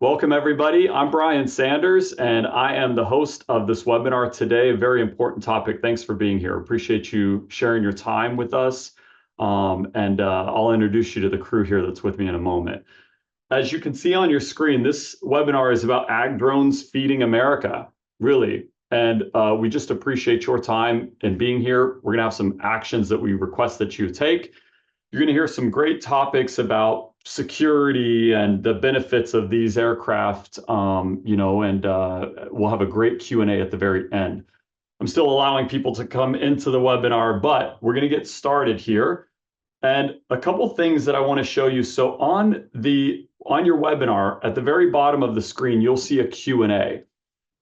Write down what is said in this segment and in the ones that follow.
Welcome, everybody. I'm Brian Sanders, and I am the host of this webinar today. A very important topic. Thanks for being here. Appreciate you sharing your time with us. I'll introduce you to the crew here that's with me in a moment. As you can see on your screen, this webinar is about ag drones feeding America, really. And we just appreciate your time in being here. We're going to have some actions that we request that you take. You're going to hear some great topics about security and the benefits of these aircraft, and we'll have a great Q&A at the very end. I'm still allowing people to come into the webinar, but we're going to get started here. And a couple things that I want to show you. So on your webinar, at the very bottom of the screen, you'll see a Q&A.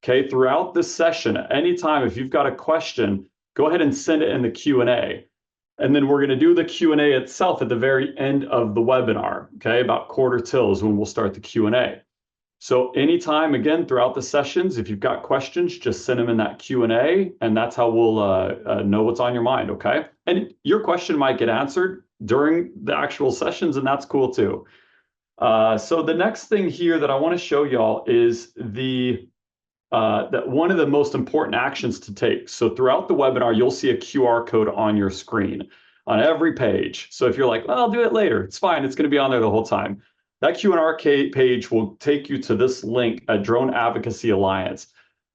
Okay, throughout this session, at any time, if you've got a question, go ahead and send it in the Q&A. And then we're going to do the Q&A itself at the very end of the webinar, okay? About quarter till is when we'll start the Q&A. So anytime, again, throughout the sessions, if you've got questions, just send them in that Q&A, and that's how we'll know what's on your mind, okay? And your question might get answered during the actual sessions, and that's cool too. So the next thing here that I want to show y'all is that one of the most important actions to take. So throughout the webinar, you'll see a QR code on your screen on every page. So if you're like, well, I'll do it later, it's fine. It's going to be on there the whole time. That QR page will take you to this link, a Drone Advocacy Alliance.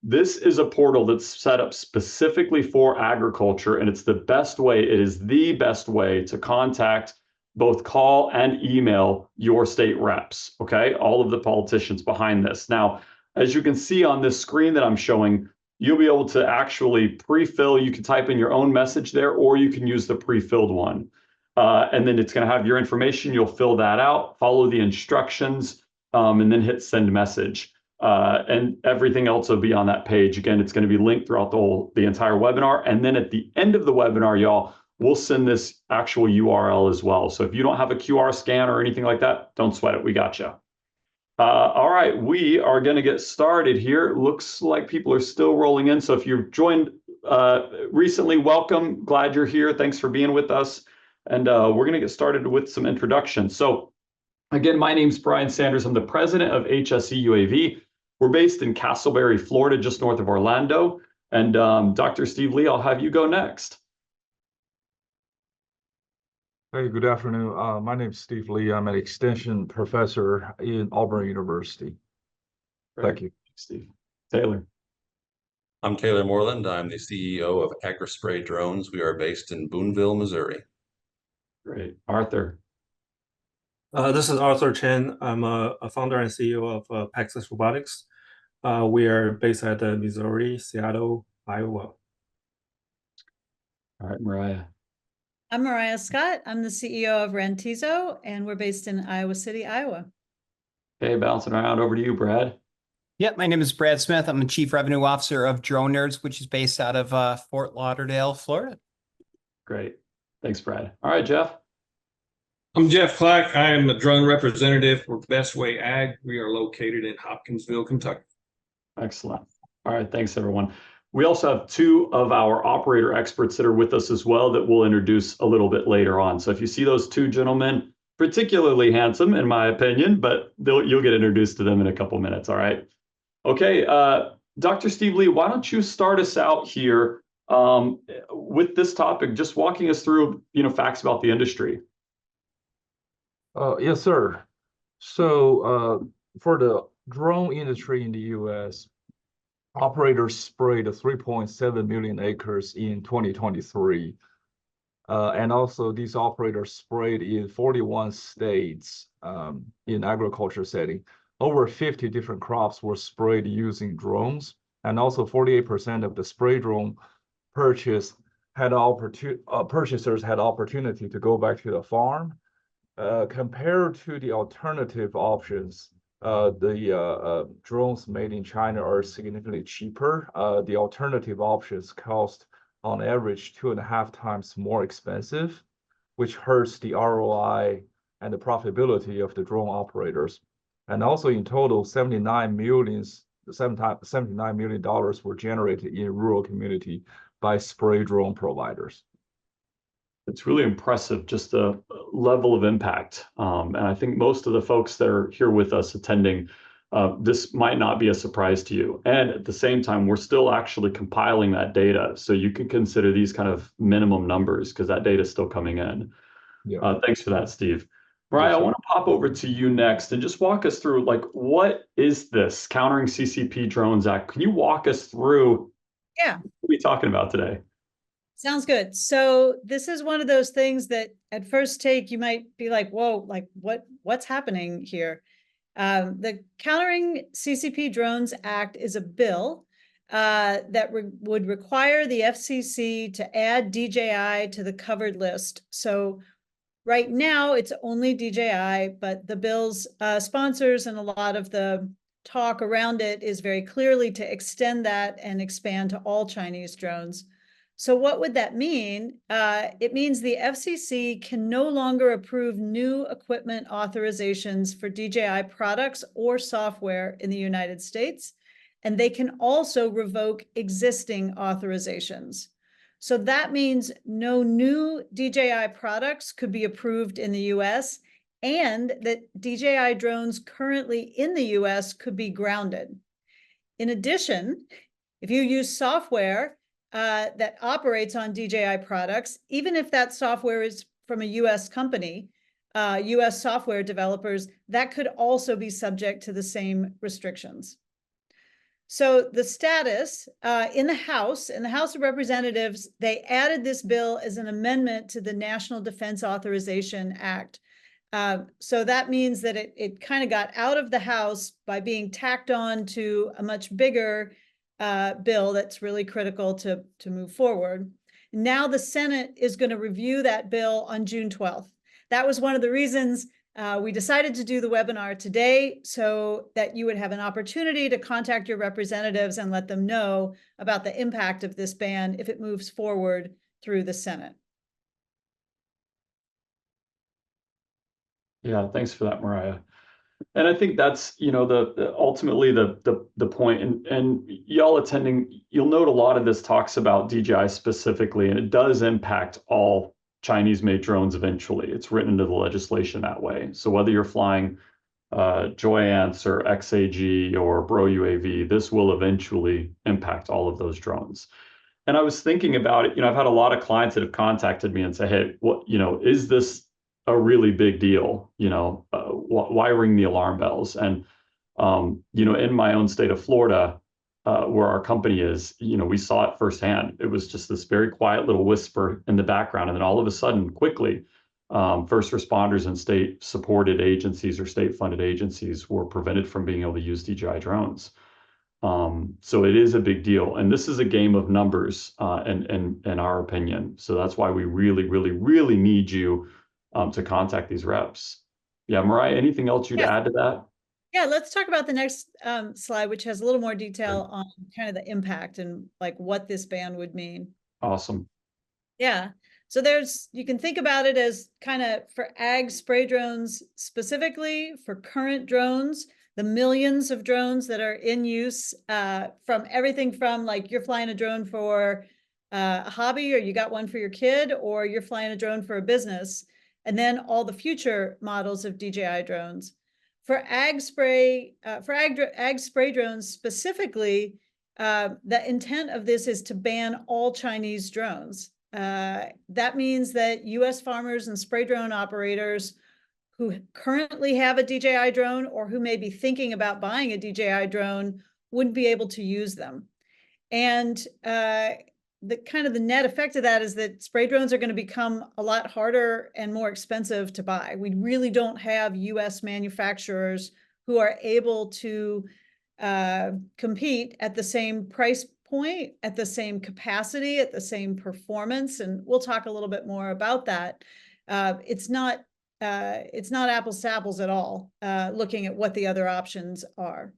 This is a portal that's set up specifically for agriculture, and it's the best way. It is the best way to contact, both call and email your state reps, okay? All of the politicians behind this. Now, as you can see on this screen that I'm showing, you'll be able to actually pre-fill. You can type in your own message there, or you can use the pre-filled one. And then it's going to have your information. You'll fill that out, follow the instructions, and then hit send message. And everything else will be on that page. Again, it's going to be linked throughout the entire webinar. And then at the end of the webinar, y'all, we'll send this actual URL as well. So if you don't have a QR scan or anything like that, don't sweat it. We got you. All right, we are going to get started here. Looks like people are still rolling in. So if you've joined recently, welcome. Glad you're here. Thanks for being with us. And we're going to get started with some introductions. So again, my name's Brian Sanders. I'm the president of HSE UAV. We're based in Castleberry, Florida, just north of Orlando. And Dr. Steve Lee, I'll have you go next. Hey, good afternoon. My name is Steve Lee. I'm an extension professor in Auburn University. Great. Thank you. Steve. Taylor. I'm Taylor Moreland. I'm the CEO of Agri Drones. We are based in Boonville, Missouri. Great. Arthur. This is Arthur Chen. I'm a founder and CEO of Pegasus Robotics. We are based at Missouri, Seattle, Iowa. All right, Mariah. I'm Mariah Scott. I'm the CEO of Rantizo, and we're based in Iowa City, Iowa. Okay, bouncing around over to you, Brad. Yep, my name is Brad Smith. I'm the Chief Revenue Officer of Drone Nerds, which is based out of Fort Lauderdale, Florida. Great. Thanks, Brad. All right, Jeff. I'm Jeff Clack. I am a drone representative for Bestway Ag. We are located in Hopkinsville, Kentucky. Excellent. All right, thanks, everyone. We also have two of our operator experts that are with us as well that we'll introduce a little bit later on. So if you see those two gentlemen, particularly handsome, in my opinion, but you'll get introduced to them in a couple minutes, all right? Okay, Dr. Steve Lee, why don't you start us out here with this topic, just walking us through, facts about the industry. Yes, sir. So for the drone industry in the U.S., operators sprayed 3.7 million acres in 2023. And also these operators sprayed in 41 states in agriculture setting. Over 50 different crops were sprayed using drones. And also 48% of the spray drone purchasers had opportunity to go back to the farm. Compared to the alternative options, the drones made in China are significantly cheaper. The alternative options cost on average 2.5 times more expensive, which hurts the ROI and the profitability of the drone operators. And also in total, $79 million were generated in rural community by spray drone providers. It's really impressive, just the level of impact. And I think most of the folks that are here with us attending this might not be a surprise to you. And at the same time, we're still actually compiling that data. So you can consider these kind of minimum numbers because that data is still coming in. Yeah. Thanks for that, Steve. Mariah, Yes, I sir. want to pop over to you next and just walk us through, like, what is this Countering CCP Drones Act? Can you walk us through Yeah. what are we talking about today? Sounds good. So this is one of those things that at first take, you might be like, whoa, like what's happening here? The Countering CCP Drones Act is a bill that would require the FCC to add DJI to the covered list. So right now it's only DJI, but the bill's sponsors and a lot of the talk around it is very clearly to extend that and expand to all Chinese drones. So what would that mean? It means the FCC can no longer approve new equipment authorizations for DJI products or software in the United States, and they can also revoke existing authorizations. So that means no new DJI products could be approved in the US, and that DJI drones currently in the US could be grounded. In addition, if you use software that operates on DJI products, even if that software is from a US company, US software developers, that could also be subject to the same restrictions. So the status in the House of Representatives, they added this bill as an amendment to the National Defense Authorization Act. So that means that it kind of got out of the House by being tacked on to a much bigger bill that's really critical to move forward. Now the Senate is going to review that bill on June 12th. That was one of the reasons we decided to do the webinar today, so that you would have an opportunity to contact your representatives and let them know about the impact of this ban if it moves forward through the Senate. Yeah, thanks for that, Mariah. And I think that's, you know, ultimately the point. And y'all attending, you'll note a lot of this talks about DJI specifically, and it does impact all Chinese-made drones eventually. It's written into the legislation that way. So whether you're flying Joyance or XAG or Bro UAV, this will eventually impact all of those drones. And I was thinking about it, you know, I've had a lot of clients that have contacted me and say, hey, what, you know, is this a really big deal? You know, why ring the alarm bells? And, you know, in my own state of Florida, where our company is, you know, we saw it firsthand. It was just this very quiet little whisper in the background. And then all of a sudden, quickly, first responders and state supported agencies or state funded agencies were prevented from being able to use DJI drones. So it is a big deal. And this is a game of numbers, in our opinion. So that's why we really, really, really need you to contact these reps. Yeah, Mariah, anything else you'd add to that? Yeah, let's talk about the next slide, which has a little more detail on kind of the impact and like what this ban would mean. Awesome. Yeah. So you can think about it as kind of for ag spray drones specifically, for current drones, the millions of drones that are in use, from everything from like you're flying a drone for a hobby, or you got one for your kid, or you're flying a drone for a business, and then all the future models of DJI drones. For ag spray drones specifically, the intent of this is to ban all Chinese drones. That means that US farmers and spray drone operators who currently have a DJI drone or who may be thinking about buying a DJI drone wouldn't be able to use them. And the kind of the net effect of that is that spray drones are going to become a lot harder and more expensive to buy. We really don't have US manufacturers who are able to compete at the same price point, at the same capacity, at the same performance. And we'll talk a little bit more about that. It's not apples to apples at all, looking at what the other options are.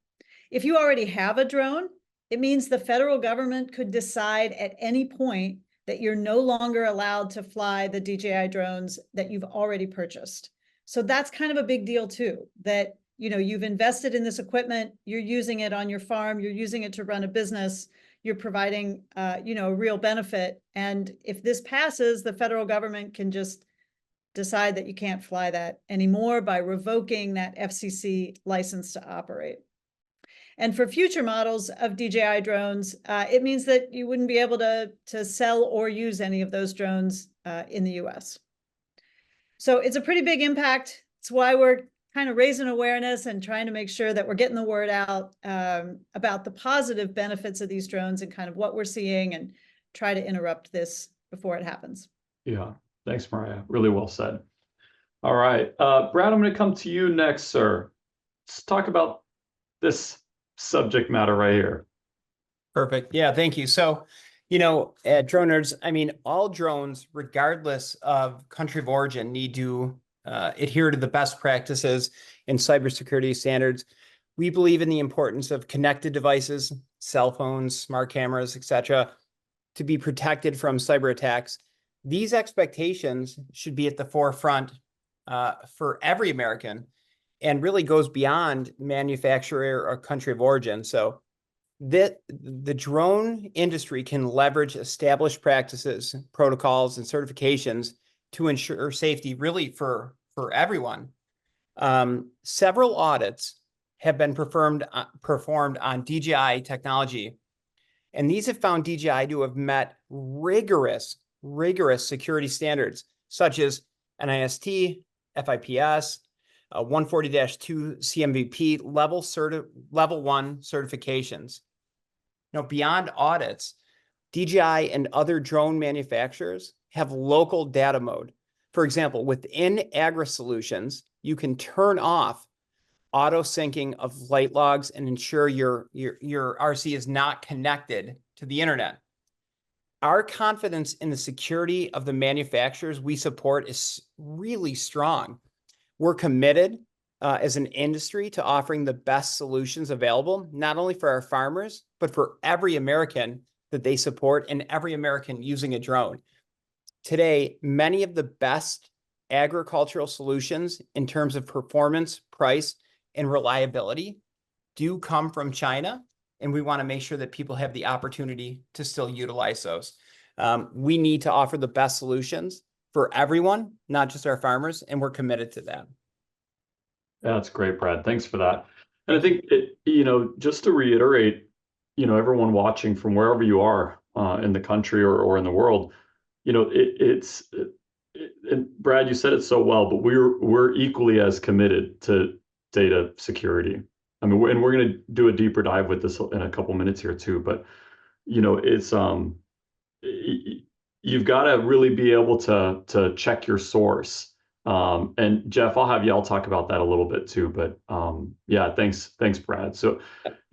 If you already have a drone, it means the federal government could decide at any point that you're no longer allowed to fly the DJI drones that you've already purchased. So that's kind of a big deal too, that, you know, you've invested in this equipment, you're using it on your farm, you're using it to run a business, you're providing, you know, a real benefit. And if this passes, the federal government can just decide that you can't fly that anymore by revoking that FCC license to operate. And for future models of DJI drones, it means that you wouldn't be able to sell or use any of those drones in the US. So it's a pretty big impact. It's why we're kind of raising awareness and trying to make sure that we're getting the word out about the positive benefits of these drones and kind of what we're seeing, and try to interrupt this before it happens. Yeah, thanks, Mariah. Really well said. All right, Brad, I'm going to come to you next, sir. Let's talk about this subject matter right here. Perfect. Yeah, thank you. So, at Drone Nerds, I mean, all drones, regardless of country of origin, need to adhere to the best practices and cybersecurity standards. We believe in the importance of connected devices, cell phones, smart cameras, etc., to be protected from cyber attacks. These expectations should be at the forefront for every American, and really goes beyond manufacturer or country of origin. So that the drone industry can leverage established practices, protocols, and certifications to ensure safety really for everyone. Several audits have been performed on DJI technology, and these have found DJI to have met rigorous security standards such as NIST, FIPS, 140-2 CMVP level 1 certifications. Now, beyond audits, DJI and other drone manufacturers have local data mode. For example, within Agri solutions, you can turn off auto syncing of flight logs and ensure your RC is not connected to the internet. Our confidence in the security of the manufacturers we support is really strong. We're committed as an industry to offering the best solutions available, not only for our farmers, but for every American that they support and every American using a drone. Today, many of the best agricultural solutions in terms of performance, price, and reliability do come from China, and we want to make sure that people have the opportunity to still utilize those. We need to offer the best solutions for everyone, not just our farmers, and we're committed to that. That's great, Brad. Thanks for that. And I think, just to reiterate, everyone watching from wherever you are in the country or in the world, and Brad, you said it so well, but we're equally as committed to data security. I mean, and we're going to do a deeper dive with this in a couple minutes here too. But it's you've got to really be able to check your source. And Jeff, I'll talk about that a little bit too. But yeah, thanks, Brad. So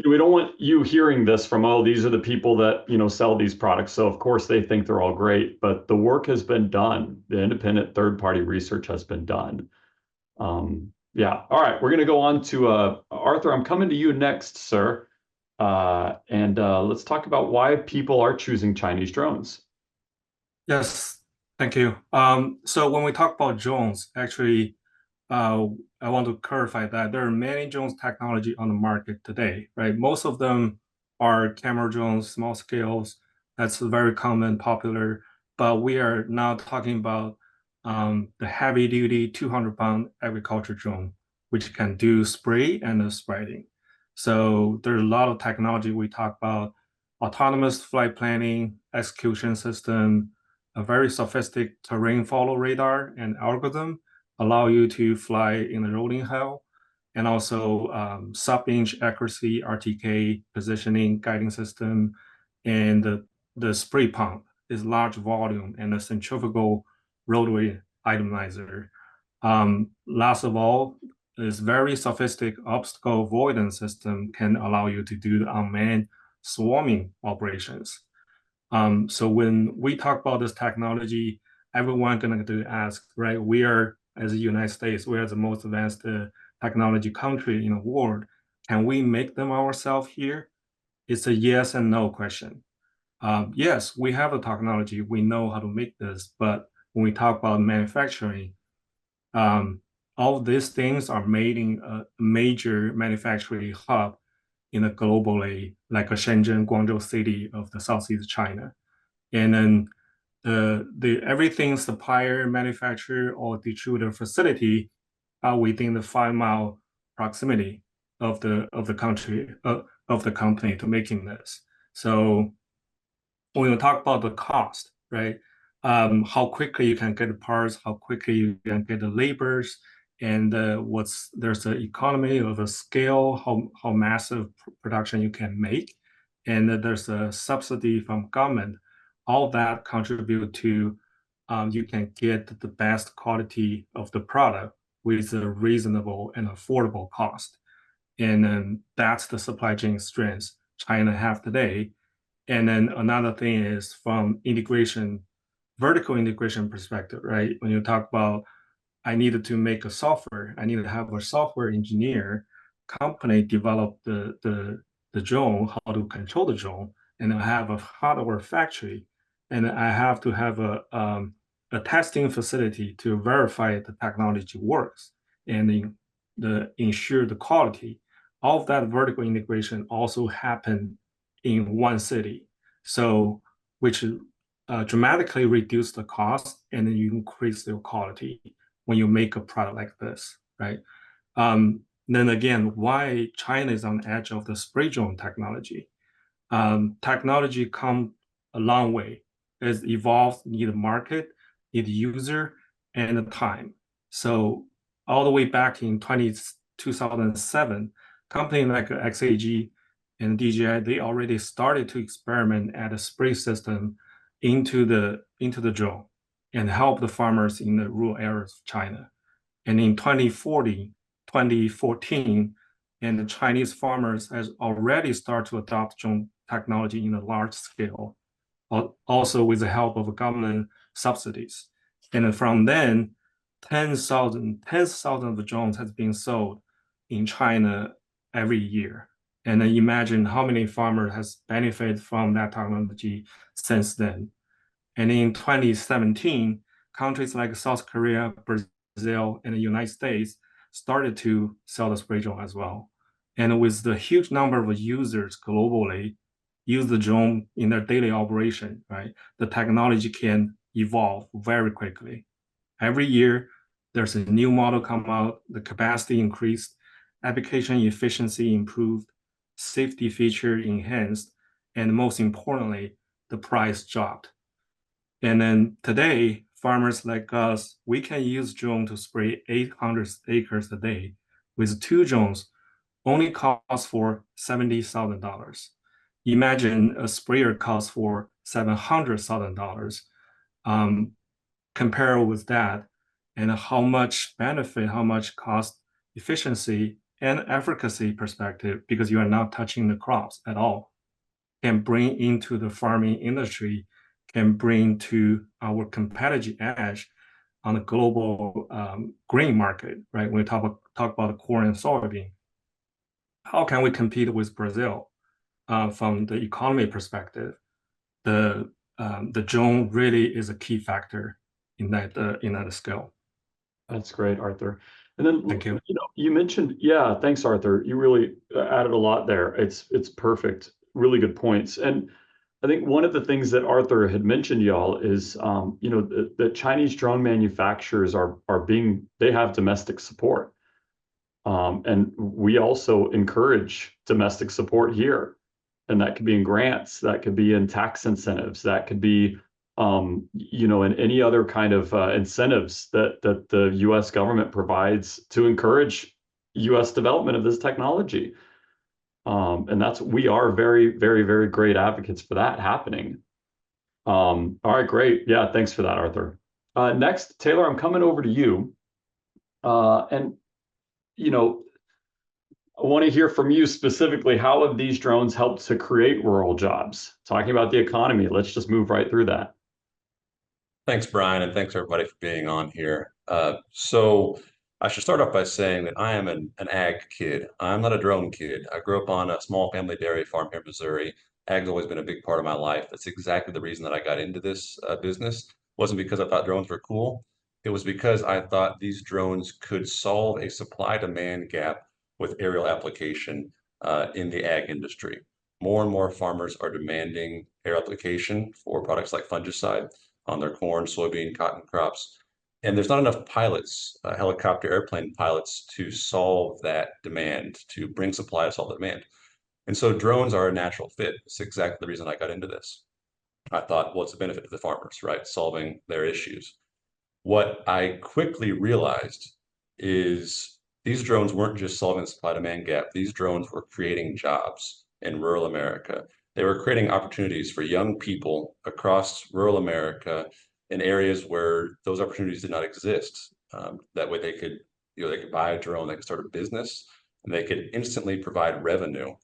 we don't want you hearing this from, oh, these are the people that sell these products. So of course they think they're all great, but the work has been done. The independent third-party research has been done. Yeah. All right. We're going to go on to Arthur. I'm coming to you next, sir. And let's talk about why people are choosing Chinese drones. Yes, thank you. So when we talk about drones, actually, I want to clarify that there are many drones technology on the market today, right? Most of them are camera drones, small scales. That's very common, popular. But we are now talking about the heavy-duty 200-pound agriculture drone, which can do spray and spreading. So there's a lot of technology we talk about: autonomous flight planning, execution system, a very sophisticated terrain follow radar and algorithm allow you to fly in the rolling hill, and also sub-inch accuracy, RTK, positioning, guiding system, and the spray pump is large volume and a centrifugal roadway atomizer. Last of all, this very sophisticated obstacle avoidance system can allow you to do the unmanned swarming operations. So when we talk about this technology, everyone going to ask, right? We are, as the United States, we are the most advanced technology country in the world. Can we make them ourselves here? It's a yes and no question. Yes, we have the technology. We know how to make this, but when we talk about manufacturing, all these things are made in a major manufacturing hub in a globally, like a Shenzhen, Guangzhou city of the Southeast China. And then everything supplier, manufacturer, or distributor facility are within the 5-mile proximity of the country of the company to making this. So when we talk about the cost, right? How quickly you can get the parts, how quickly you can get the laborers, and there's the economy of a scale, how massive production you can make, and there's a subsidy from government. All that contribute to you can get the best quality of the product with a reasonable and affordable cost. And then that's the supply chain strengths China have today. And then another thing is from vertical integration perspective, right? When you talk about, I needed to make a software, I needed to have a software engineer company develop the drone, how to control the drone, and I have a hardware factory, and I have to have a testing facility to verify the technology works and ensure the quality. All of that vertical integration also happened in one city, so which dramatically reduce the cost and then you increase the quality when you make a product like this, right? Then again, why China is on the edge of the spray drone technology? Technology come a long way. It's evolved, need a market, need a user, and a time. So all the way back in 2007, companies like XAG and DJI, they already started to experiment at a spray system into the drone and help the farmers in the rural areas of China. And in 2014, and the Chinese farmers has already started to adopt drone technology in a large scale, also with the help of government subsidies. And from then, 10,000 of drones has been sold in China every year. And then imagine how many farmers has benefited from that technology since then. And in 2017, countries like South Korea, Brazil, and the United States started to sell the spray drone as well. And with the huge number of users globally use the drone in their daily operation, right? The technology can evolve very quickly. Every year, there's a new model come out, the capacity increased, application efficiency improved, safety feature enhanced, and most importantly, the price dropped. And then today, farmers like us, we can use drone to spray 800 acres a day with 2 drones, only costs for $70,000. Imagine a sprayer costs for $700,000. Compare with that and how much benefit, how much cost efficiency and efficacy perspective, because you are not touching the crops at all, can bring into the farming industry, can bring to our competitive edge on the global grain market, right? When we talk about corn and soybean, how can we compete with Brazil from the economy perspective? The drone really is a key factor in that scale. That's great, Arthur. And then, Thank you. You mentioned, yeah, thanks, Arthur. You really added a lot there. It's perfect. Really good points. And I think one of the things that Arthur had mentioned, y'all, is the Chinese drone manufacturers they have domestic support, and we also encourage domestic support here, and that could be in grants, that could be in tax incentives, that could be in any other kind of incentives that the U.S. government provides to encourage U.S. development of this technology. And we are very, very, very great advocates for that happening. All right, great. Yeah, thanks for that, Arthur. Next, Taylor, I'm coming over to you. And I want to hear from you specifically, how have these drones helped to create rural jobs? Talking about the economy, let's just move right through that. Thanks, Brian, and thanks everybody for being on here. So I should start off by saying that I am an ag kid. I'm not a drone kid. I grew up on a small family dairy farm here in Missouri. Ag's always been a big part of my life. That's exactly the reason that I got into this business. It wasn't because I thought drones were cool. It was because I thought these drones could solve a supply-demand gap with aerial application in the ag industry. More and more farmers are demanding air application for products like fungicide on their corn, soybean, cotton crops. And there's not enough pilots, helicopter airplane pilots, to solve that demand, to bring supply to solve the demand. And so drones are a natural fit. It's exactly the reason I got into this. I thought, what's the benefit to the farmers, right? Solving their issues. What I quickly realized is these drones weren't just solving the supply-demand gap. These drones were creating jobs in rural America. They were creating opportunities for young people across rural America in areas where those opportunities did not exist. That way they could, they could buy a drone, they could start a business, and they could instantly provide revenue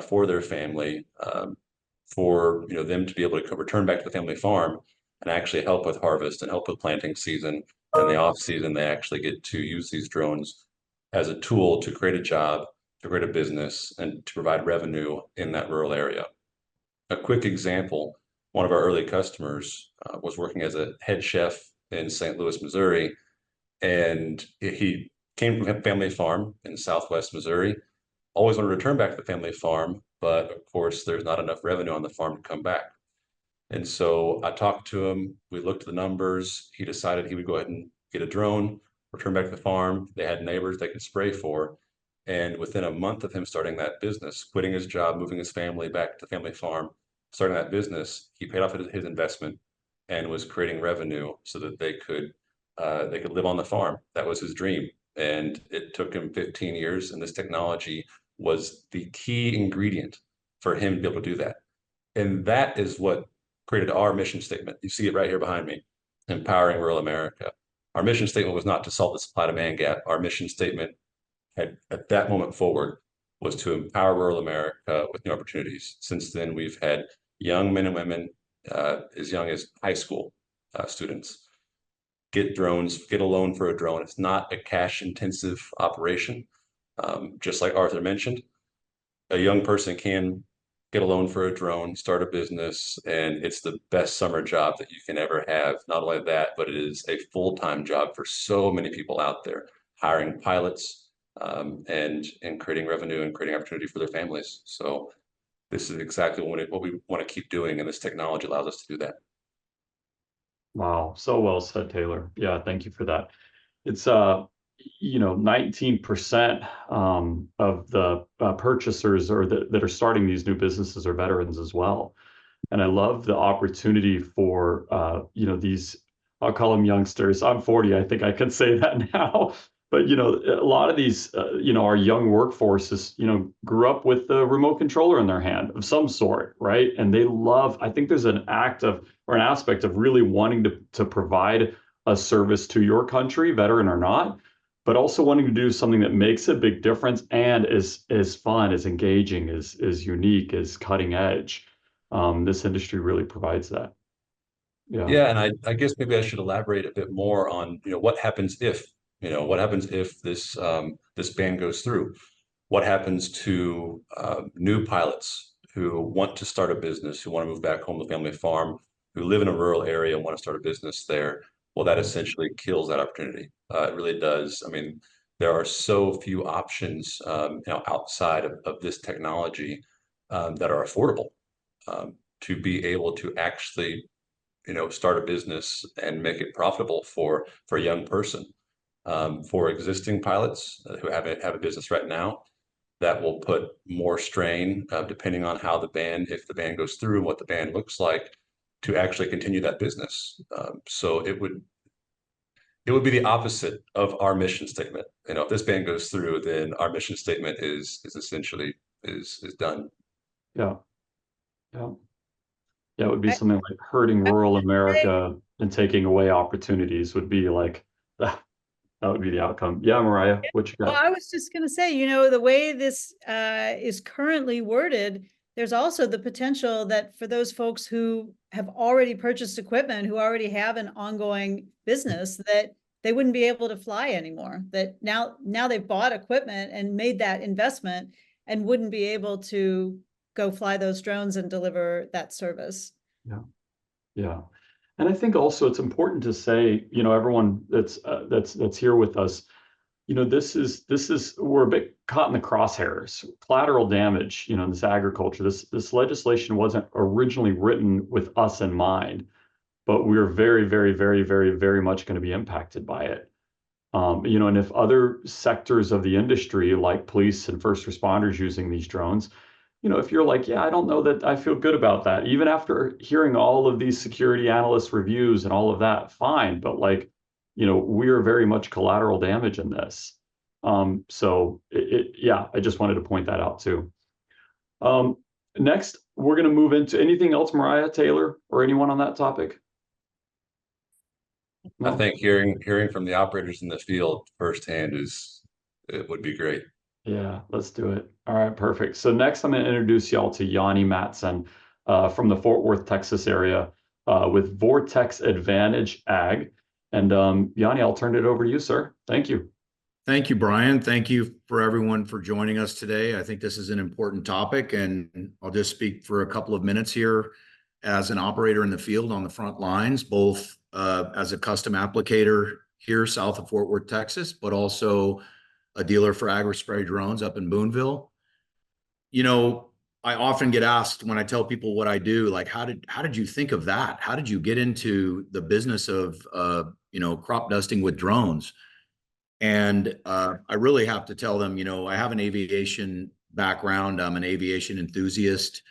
for their family, for them to be able to return back to the family farm and actually help with harvest and help with planting season. And the off season, they actually get to use these drones as a tool to create a job, to create a business, and to provide revenue in that rural area. A quick example, one of our early customers was working as a head chef in St. Louis, Missouri, and he came from a family farm in Southwest Missouri, always wanted to return back to the family farm, but of course there's not enough revenue on the farm to come back. And so I talked to him, we looked at the numbers, he decided he would go ahead and get a drone, return back to the farm. They had neighbors they could spray for. And within a month of him starting that business, quitting his job, moving his family back to the family farm, starting that business, he paid off his investment and was creating revenue so that they could live on the farm. That was his dream. And it took him 15 years, and this technology was the key ingredient for him to be able to do that. And that is what created our mission statement. You see it right here behind me, empowering rural America. Our mission statement was not to solve the supply-demand gap. Our mission statement at that moment forward was to empower rural America with new opportunities. Since then, we've had young men and women as young as high school students get drones, get a loan for a drone. It's not a cash-intensive operation. Just like Arthur mentioned, a young person can get a loan for a drone, start a business, and it's the best summer job that you can ever have. Not only that, but it is a full-time job for so many people out there, hiring pilots and creating revenue and creating opportunity for their families. So this is exactly what we want to keep doing, and this technology allows us to do that. Wow, so well said, Taylor. Yeah, thank you for that. It's 19% of the purchasers or that are starting these new businesses are veterans as well. And I love the opportunity for these, I'll call them youngsters. I'm 40, I think I can say that now. But a lot of these our young workforce is grew up with the remote controller in their hand of some sort, right? And they love, I think there's an aspect of really wanting to provide a service to your country, veteran or not, but also wanting to do something that makes a big difference and is fun, is engaging, is unique, is cutting edge. This industry really provides that. Yeah, and I guess maybe I should elaborate a bit more on what happens if this this ban goes through. What happens to new pilots who want to start a business, who want to move back home to the family farm, who live in a rural area and want to start a business there? Well, that essentially kills that opportunity. It really does. I mean, there are so few options outside of this technology that are affordable to be able to actually start a business and make it profitable for a young person. For existing pilots who have a business right now, that will put more strain, depending on how if the ban goes through and what the ban looks like, to actually continue that business. So it would be the opposite of our mission statement. If this ban goes through, then our mission statement is essentially is done. Yeah. Yeah, it would be something like hurting rural America and taking away opportunities would be like that would be the outcome. Yeah, Mariah, what you got? Well, I was just going to say, the way this is currently worded, there's also the potential that for those folks who have already purchased equipment, who already have an ongoing business, that they wouldn't be able to fly anymore. That now they've bought equipment and made that investment and wouldn't be able to go fly those drones and deliver that service. Yeah. And I think also it's important to say, everyone that's here with us, this is we're a bit caught in the crosshairs. Collateral damage, in this agriculture. This legislation wasn't originally written with us in mind, but we're very, very, very, very, very much going to be impacted by it. You know, and if other sectors of the industry, like police and first responders using these drones, you know, if you're like, yeah, I don't know that I feel good about that, even after hearing all of these security analyst reviews and all of that, fine. But like, you know, we are very much collateral damage in this. So yeah, I just wanted to point that out too. Next, we're going to move into anything else, Mariah, Taylor, or anyone on that topic? I think hearing from the operators in the field firsthand it would be great. Yeah, let's do it. All right, perfect. So next, I'm going to introduce y'all to Yanni Matson from the Fort Worth, Texas area with Vortex Advantage Ag. And Yanni, I'll turn it over to you, sir. Thank you. Thank you, Brian. Thank you for everyone for joining us today. I think this is an important topic, and I'll just speak for a couple of minutes here as an operator in the field on the front lines, both as a custom applicator here south of Fort Worth, Texas, but also a dealer for Agri drones up in Boonville. You know, I often get asked when I tell people what I do, like, how did you think of that? How did you get into the business of you know, crop dusting with drones? And I really have to tell them, you know, I have an aviation background. I'm an aviation enthusiast.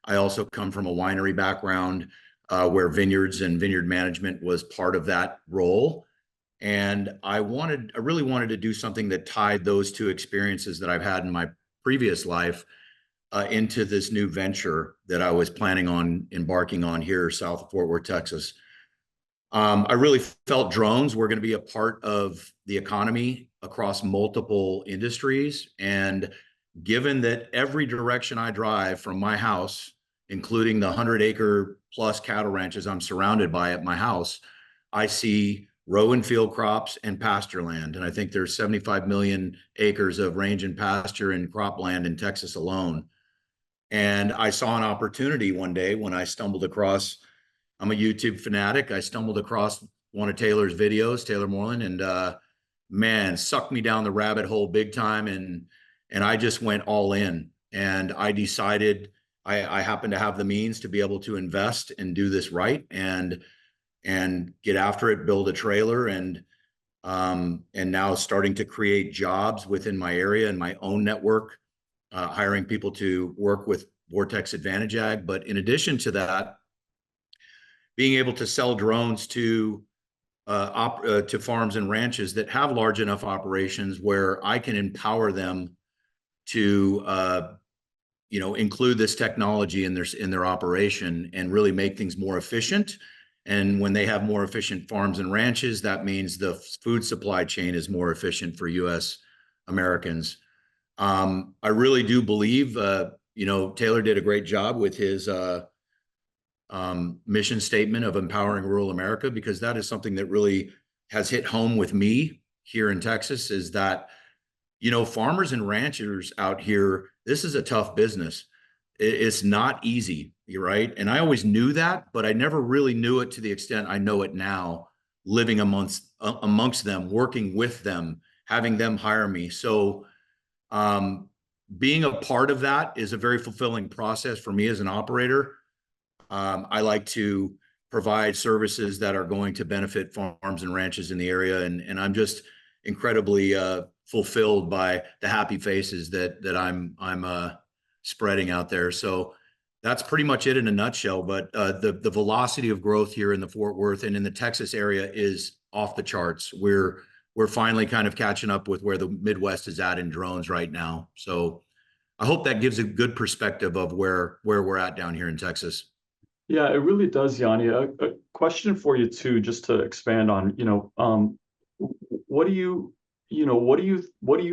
I also come from a winery background where vineyards and vineyard management was part of that role. And I really wanted to do something that tied those two experiences that I've had in my previous life into this new venture that I was planning on embarking on here south of Fort Worth, Texas. I really felt drones were going to be a part of the economy across multiple industries. And given that every direction I drive from my house, including the 100-acre plus cattle ranches I'm surrounded by at my house, I see row and field crops and pasture land. And I think there's 75 million acres of range and pasture and cropland in Texas alone. And I saw an opportunity one day when I stumbled across, I'm a YouTube fanatic. I stumbled across one of Taylor's videos, Taylor Moreland, and man, sucked me down the rabbit hole big time. And I just went all in. And I decided I happen to have the means to be able to invest and do this right and get after it, build a trailer, and now starting to create jobs within my area and my own network, hiring people to work with Vortex Advantage Ag. But in addition to that, being able to sell drones to farms and ranches that have large enough operations where I can empower them to you know, include this technology in their operation and really make things more efficient. And when they have more efficient farms and ranches, that means the food supply chain is more efficient for U.S. Americans. I really do believe, you know, Taylor did a great job with his mission statement of empowering rural America, because that is something that really has hit home with me here in Texas, is that, you know, farmers and ranchers out here, this is a tough business. It's not easy, you're right. And I always knew that, but I never really knew it to the extent I know it now, living amongst them, working with them, having them hire me. So being a part of that is a very fulfilling process for me as an operator. I like to provide services that are going to benefit farms and ranches in the area. And I'm just incredibly fulfilled by the happy faces that I'm spreading out there. So that's pretty much it in a nutshell. But the velocity of growth here in the Fort Worth and in the Texas area is off the charts. We're finally kind of catching up with where the Midwest is at in drones right now. So I hope that gives a good perspective of where we're at down here in Texas. Yeah, it really does, Yanni. A question for you too, just to expand on, you know, what do you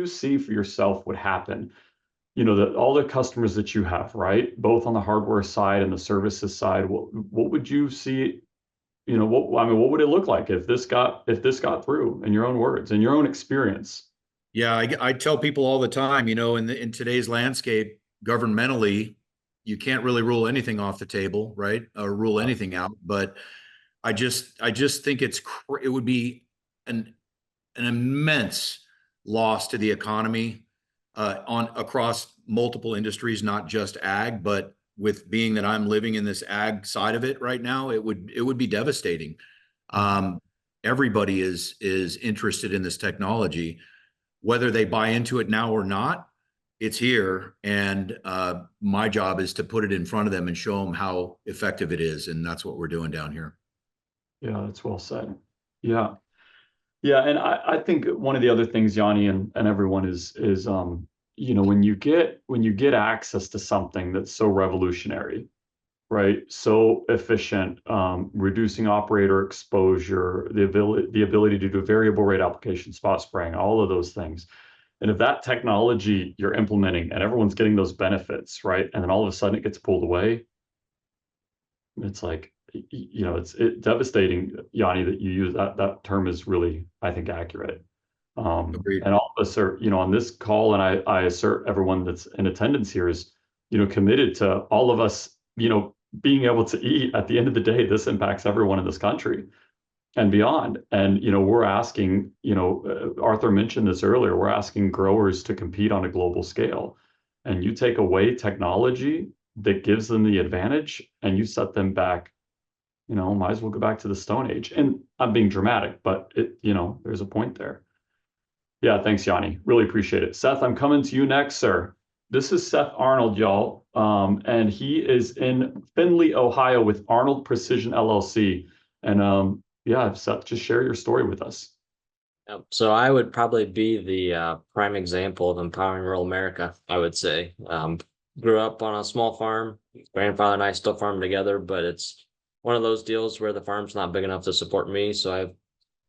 see for yourself would happen? You know, all the customers that you have, right? Both on the hardware side and the services side, what would you see? You know, what would it look like if this got through, in your own words, in your own experience? Yeah, I tell people all the time, you know, in today's landscape, governmentally, you can't really rule anything off the table, right? Or rule anything out. But I just think it would be an immense loss to the economy across multiple industries, not just ag, but with being that I'm living in this ag side of it right now, it would be devastating. Everybody is interested in this technology, whether they buy into it now or not. It's here, and my job is to put it in front of them and show them how effective it is, and that's what we're doing down here. Yeah, that's well said. Yeah. Yeah, and I think one of the other things, Yanni, and everyone is you know, when you get access to something that's so revolutionary, right? So efficient, reducing operator exposure, the ability to do variable rate application, spot spraying, all of those things. And if that technology you're implementing and everyone's getting those benefits, right? And then all of a sudden it gets pulled away, it's like, you know, it's devastating, Yanni, that you use that term is really, I think, accurate. Agreed. And all of us are, you know, on this call, and I assert everyone that's in attendance here is, you know, committed to all of us, you know, being able to eat. At the end of the day, this impacts everyone in this country and beyond. And, you know, we're asking, you know, Arthur mentioned this earlier, we're asking growers to compete on a global scale. And you take away technology that gives them the advantage and you set them back, you know, might as well go back to the Stone Age. And I'm being dramatic, but it, you know, there's a point there. Yeah, thanks, Yanni. Really appreciate it. Seth, I'm coming to you next, sir. This is Seth Arnold, y'all. And he is in Findlay, Ohio with Arnold Precision LLC. And yeah, Seth, just share your story with us. Yep. So I would probably be the prime example of empowering rural America, I would say. Grew up on a small farm. Grandfather and I still farm together, but it's one of those deals where the farm's not big enough to support me. So I've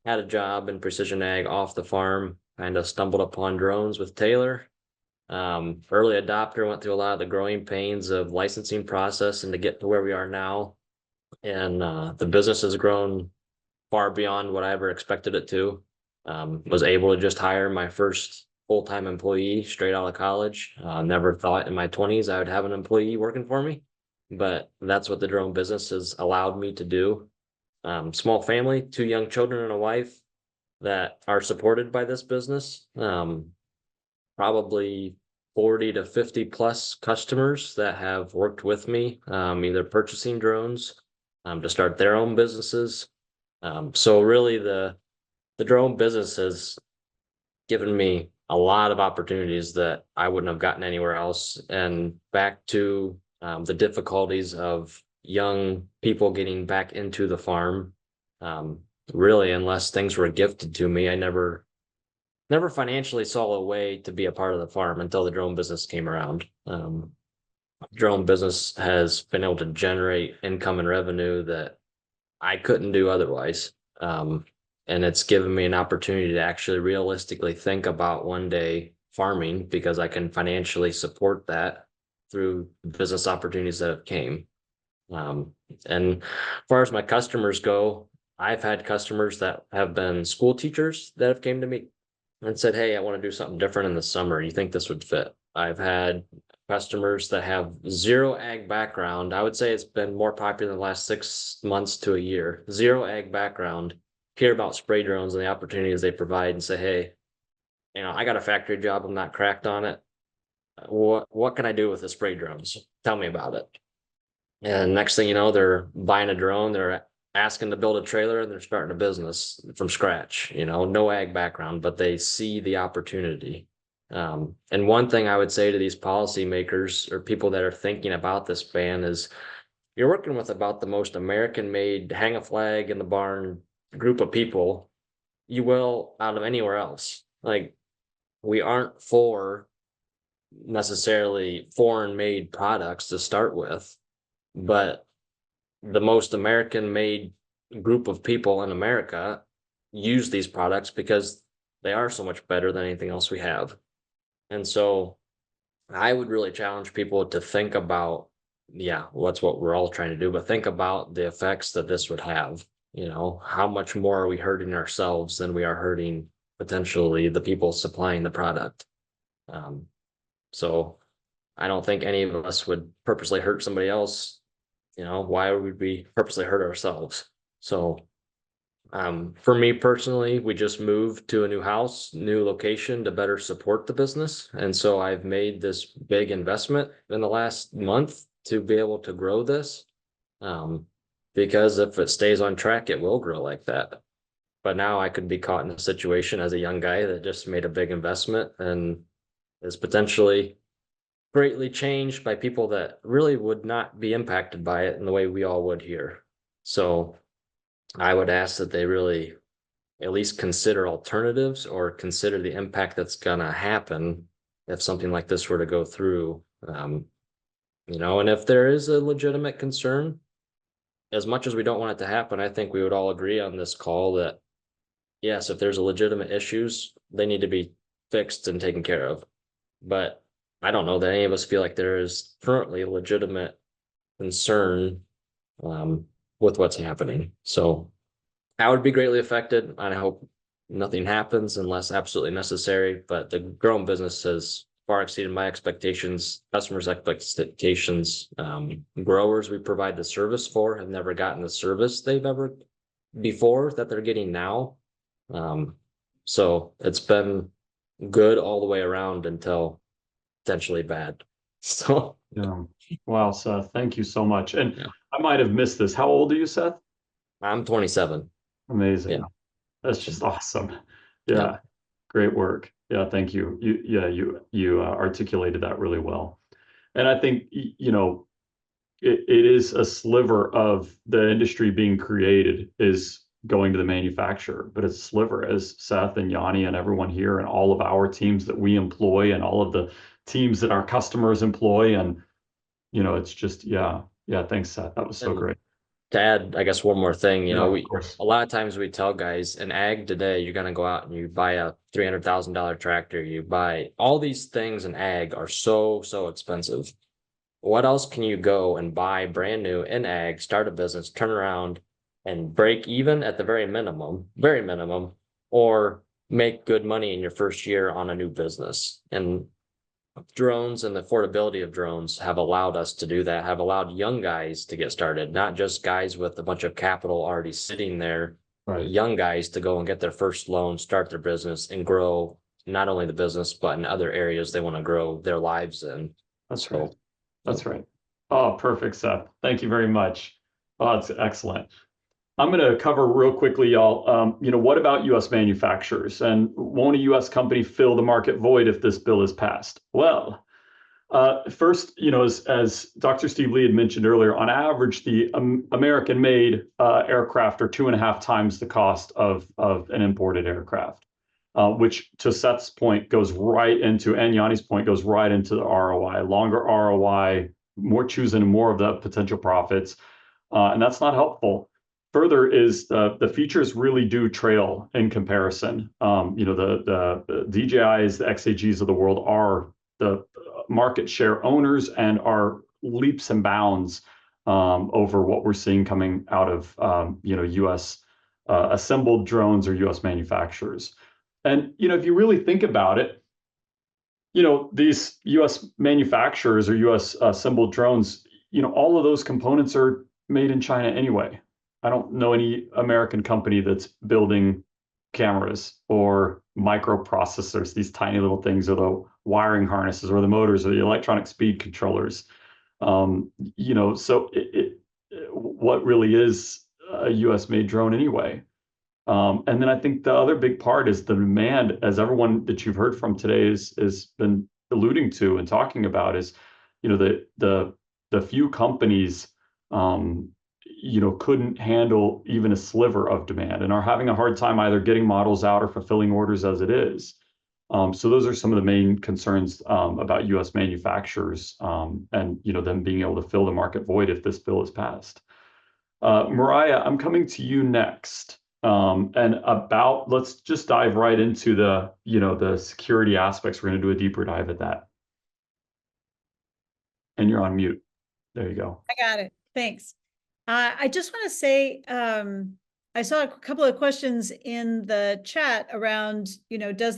had a job in precision ag off the farm, kind of stumbled upon drones with Taylor. Early adopter, went through a lot of the growing pains of licensing process and to get to where we are now. And the business has grown far beyond what I ever expected it to. Was able to just hire my first full-time employee straight out of college. Never thought in my 20s I would have an employee working for me, but that's what the drone business has allowed me to do. Small family, 2 young children and a wife that are supported by this business. Probably 40 to 50 plus customers that have worked with me, either purchasing drones to start their own businesses. So really the drone business has given me a lot of opportunities that I wouldn't have gotten anywhere else. And back to the difficulties of young people getting back into the farm. Really, unless things were gifted to me, I never financially saw a way to be a part of the farm until the drone business came around. Drone business has been able to generate income and revenue that I couldn't do otherwise. And it's given me an opportunity to actually realistically think about one day farming because I can financially support that through business opportunities that have came. And as far as my customers go, I've had customers that have been school teachers that have came to me and said, hey, I want to do something different in the summer. You think this would fit? I've had customers that have zero ag background. I would say it's been more popular in the last 6 months to a year. Zero ag background, hear about spray drones and the opportunities they provide and say, hey, you know, I got a factory job. I'm not cracked on it. What can I do with the spray drones? Tell me about it. And next thing you know, they're buying a drone. They're asking to build a trailer and they're starting a business from scratch, you know, no ag background, but they see the opportunity. And one thing I would say to these policymakers or people that are thinking about this ban is you're working with about the most American made hang a flag in the barn group of people you will out of anywhere else. Like we aren't for necessarily foreign made products to start with, but the most American made group of people in America use these products because they are so much better than anything else we have. And so I would really challenge people to think about, yeah, that's what we're all trying to do, but think about the effects that this would have. You know, how much more are we hurting ourselves than we are hurting potentially the people supplying the product? So I don't think any of us would purposely hurt somebody else. You know, why would we purposely hurt ourselves? So for me personally, we just moved to a new house, new location to better support the business. And so I've made this big investment in the last month to be able to grow this. Because if it stays on track, it will grow like that. But now I could be caught in a situation as a young guy that just made a big investment and is potentially greatly changed by people that really would not be impacted by it in the way we all would here. So I would ask that they really at least consider alternatives or consider the impact that's gonna happen if something like this were to go through. And if there is a legitimate concern, as much as we don't want it to happen, I think we would all agree on this call that yes, if there's a legitimate issues, they need to be fixed and taken care of. But I don't know that any of us feel like there is currently a legitimate concern with what's happening. So I would be greatly affected, and I hope nothing happens unless absolutely necessary. But the drone business has far exceeded my expectations, customers' expectations. Growers we provide the service for have never gotten the service they've ever before that they're getting now. So it's been good all the way around until potentially bad. So Yeah. Wow, Seth, thank you so much. And Yeah. I might have missed this. How old are you, Seth? I'm 27. Amazing. Yeah. That's just awesome. Yeah. Yeah. Great work. Yeah, thank you. You articulated that really well. And I think, it is a sliver of the industry being created is going to the manufacturer, but it's a sliver, as Seth and Yanni and everyone here and all of our teams that we employ and all of the teams that our customers employ. And, it's just, yeah. Thanks, Seth. That was so And great. to add, I guess one more thing, Yeah, of course. a lot of times we tell guys in ag today, you're gonna go out and you buy a $300,000 tractor, you buy all these things in ag are so expensive. What else can you go and buy brand new in ag, start a business, turn around and break even at the very minimum, or make good money in your first year on a new business? And drones and the affordability of drones have allowed us to do that, have allowed young guys to get started, not just guys with a bunch of capital already sitting there, Right. young guys to go and get their first loan, start their business and grow not only the business, but in other areas they want to grow their lives in. That's right. That's right. Oh, perfect, Seth. Thank you very much. Oh, it's excellent. I'm going to cover real quickly, y'all. What about U.S. manufacturers, and won't a U.S. company fill the market void if this bill is passed? Well, first, as Dr. Steve Lee had mentioned earlier, on average, the American-made aircraft are 2.5 times the cost of an imported aircraft, which, to Seth's point, goes right into, and Yanni's point, goes right into the ROI, longer ROI, more choosing more of the potential profits, and that's not helpful. Further is the features really do trail in comparison. The DJIs, the XAGs of the world are the market share owners and are leaps and bounds over what we're seeing coming out of U.S. Assembled drones or U.S. manufacturers. And if you really think about it, these U.S. manufacturers or U.S. assembled drones, all of those components are made in China anyway. I don't know any American company that's building cameras or microprocessors, these tiny little things, or the wiring harnesses, or the motors, or the electronic speed controllers. So what really is a US-made drone anyway? And then I think the other big part is the demand, as everyone that you've heard from today has been alluding to and talking about, is the few companies couldn't handle even a sliver of demand and are having a hard time either getting models out or fulfilling orders as it is. So those are some of the main concerns about U.S. manufacturers and them being able to fill the market void if this bill is passed. Mariah, I'm coming to you next. Let's just dive right into the security aspects. We're going to do a deeper dive at that. And you're on mute. There you go. I got it. Thanks. I just want to say, I saw a couple of questions in the chat around, is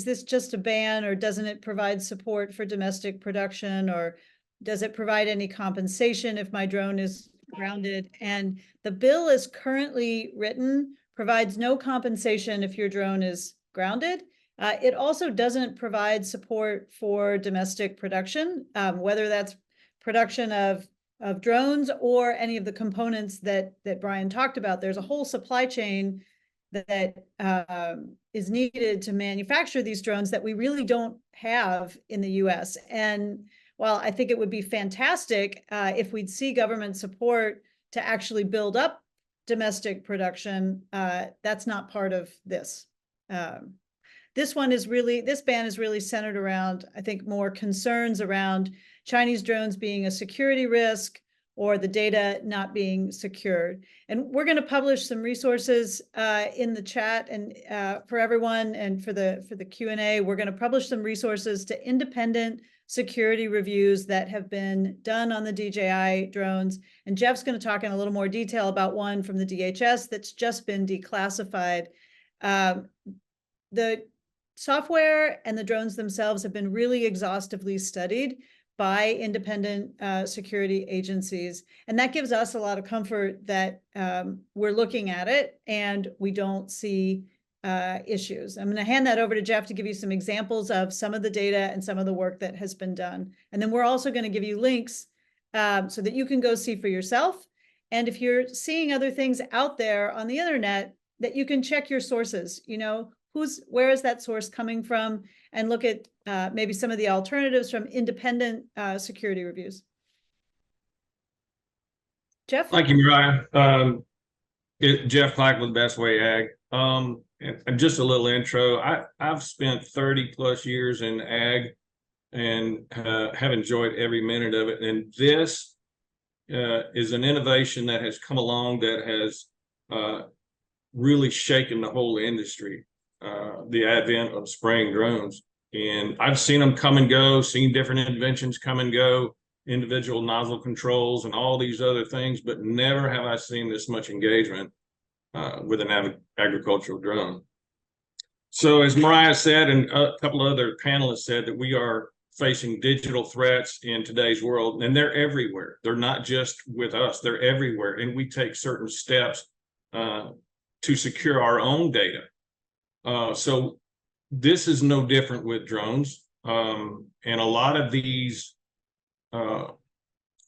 this just a ban, or doesn't it provide support for domestic production, or does it provide any compensation if my drone is grounded? And the bill is currently written, provides no compensation if your drone is grounded. It also doesn't provide support for domestic production, whether that's production of drones or any of the components that Brian talked about. There's a whole supply chain that is needed to manufacture these drones that we really don't have in the US. And while I think it would be fantastic if we'd see government support to actually build up domestic production, that's not part of this. This ban is really centered around, I think, more concerns around Chinese drones being a security risk or the data not being secured. And we're going to publish some resources in the chat and for everyone, and for the Q&A, we're going to publish some resources to independent security reviews that have been done on the DJI drones. And Jeff's going to talk in a little more detail about one from the DHS that's just been declassified. The software and the drones themselves have been really exhaustively studied by independent security agencies. And that gives us a lot of comfort that we're looking at it and we don't see issues. I'm going to hand that over to Jeff to give you some examples of some of the data and some of the work that has been done. And then we're also going to give you links so that you can go see for yourself. And if you're seeing other things out there on the internet, that you can check your sources, you know, where is that source coming from, and look at maybe some of the alternatives from independent security reviews. Jeff? Thank you, Mariah. Jeff Clark with Bestway Ag. And just a little intro. I've spent 30 plus years in ag and have enjoyed every minute of it. And this is an innovation that has come along that has really shaken the whole industry. The advent of spraying drones. And I've seen them come and go, seen different inventions come and go, individual nozzle controls and all these other things, but never have I seen this much engagement with an agricultural drone. So as Mariah said, and a couple of other panelists said, that we are facing digital threats in today's world, and they're everywhere. They're not just with us, they're everywhere. And we take certain steps to secure our own data. So this is no different with drones. And a lot of these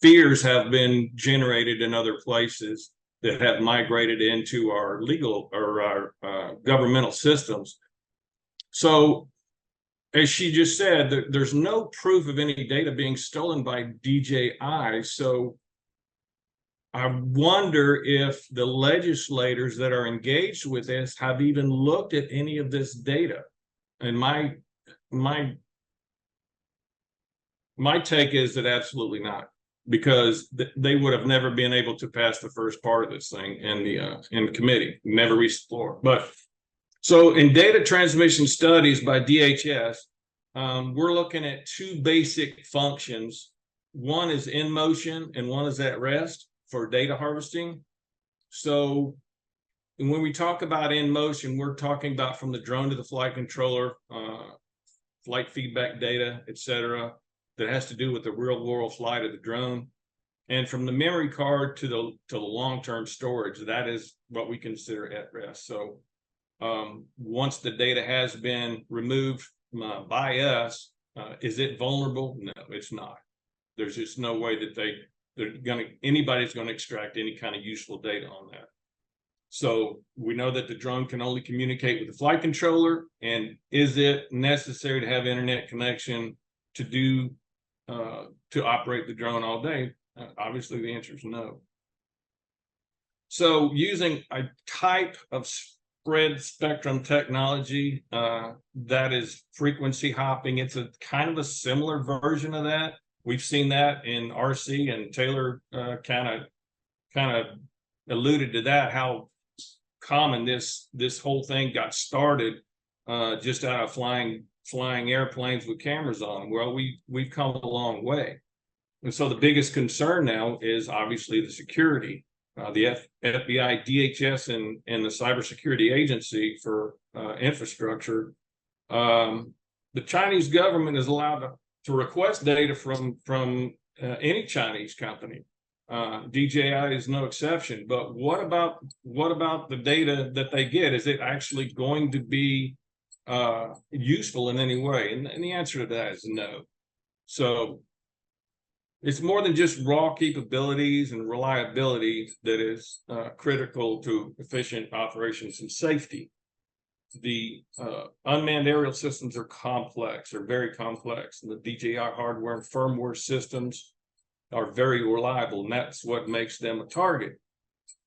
fears have been generated in other places that have migrated into our legal or our governmental systems. So as she just said, there's no proof of any data being stolen by DJI. So I wonder if the legislators that are engaged with this have even looked at any of this data. And my take is that absolutely not, because they would have never been able to pass the first part of this thing in the committee, never reached the floor. But so in data transmission studies by DHS, we're looking at two basic functions. One is in motion and one is at rest for data harvesting. So when we talk about in motion, we're talking about from the drone to the flight controller, flight feedback data, et cetera, that has to do with the real world flight of the drone. And from the memory card to the long-term storage, that is what we consider at rest. So once the data has been removed by us, is it vulnerable? No, it's not. There's just no way that anybody's going to extract any kind of useful data on that. So we know that the drone can only communicate with the flight controller. And is it necessary to have internet connection to operate the drone all day? Obviously, the answer is no. So using a type of spread spectrum technology that is frequency hopping, it's a kind of a similar version of that. We've seen that in RC, and Taylor kind of alluded to that, how common this whole thing got started just out of flying airplanes with cameras on them. Well, we've come a long way. And so the biggest concern now is obviously the security. The FBI, DHS, and the Cybersecurity Agency for Infrastructure. The Chinese government is allowed to request data from any Chinese company. DJI is no exception. But what about the data that they get? Is it actually going to be useful in any way? And the answer to that is no. So it's more than just raw capabilities and reliability that is critical to efficient operations and safety. The unmanned aerial systems are complex, are very complex, and the DJI hardware and firmware systems are very reliable, and that's what makes them a target.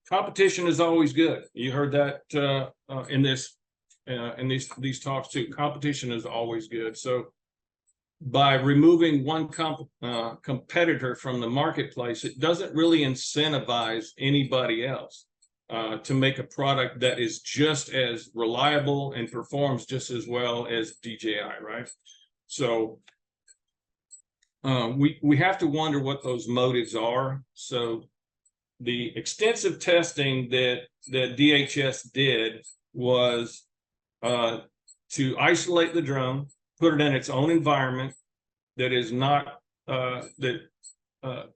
Competition is always good. You heard that in these talks too. Competition is always good. So by removing one competitor from the marketplace, it doesn't really incentivize anybody else to make a product that is just as reliable and performs just as well as DJI, right? So we have to wonder what those motives are. So the extensive testing that DHS did was to isolate the drone, put it in its own environment that is not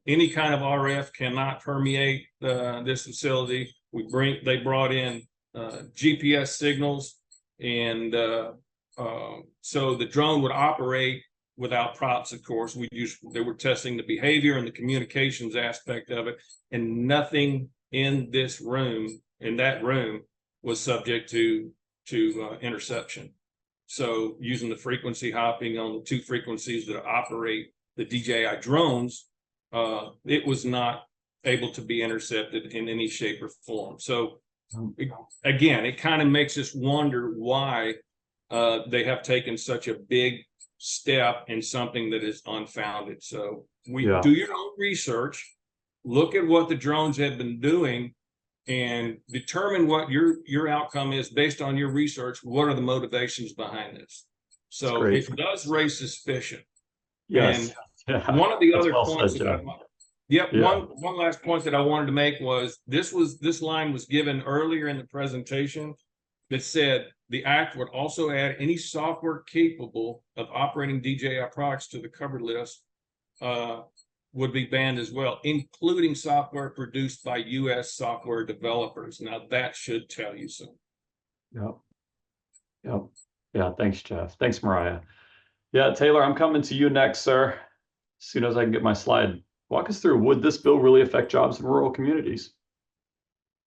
any kind of RF cannot permeate this facility. They brought in GPS signals, and so the drone would operate without props. Of course, they were testing the behavior and the communications aspect of it, and nothing in that room was subject to interception. So using the frequency hopping on the two frequencies that operate the DJI drones, it was not able to be intercepted in any shape or form. So again, it kind of makes us wonder why they have taken such a big step in something that is unfounded. So do your own research, look at what the drones have been doing, and determine what your outcome is based on your research. What are the motivations behind this? So it does raise suspicion. Yes. And one of the other well points said, one last point that I wanted to make was this line was given earlier in the presentation that said the act would also add any software capable of operating DJI products to the covered list would be banned as well, including software produced by U.S. software developers. Now that should tell you something. Yep. Yeah, thanks, Jeff. Thanks, Mariah. Yeah, Taylor, I'm coming to you next, sir. As soon as I can get my slide. Walk us through, would this bill really affect jobs in rural communities?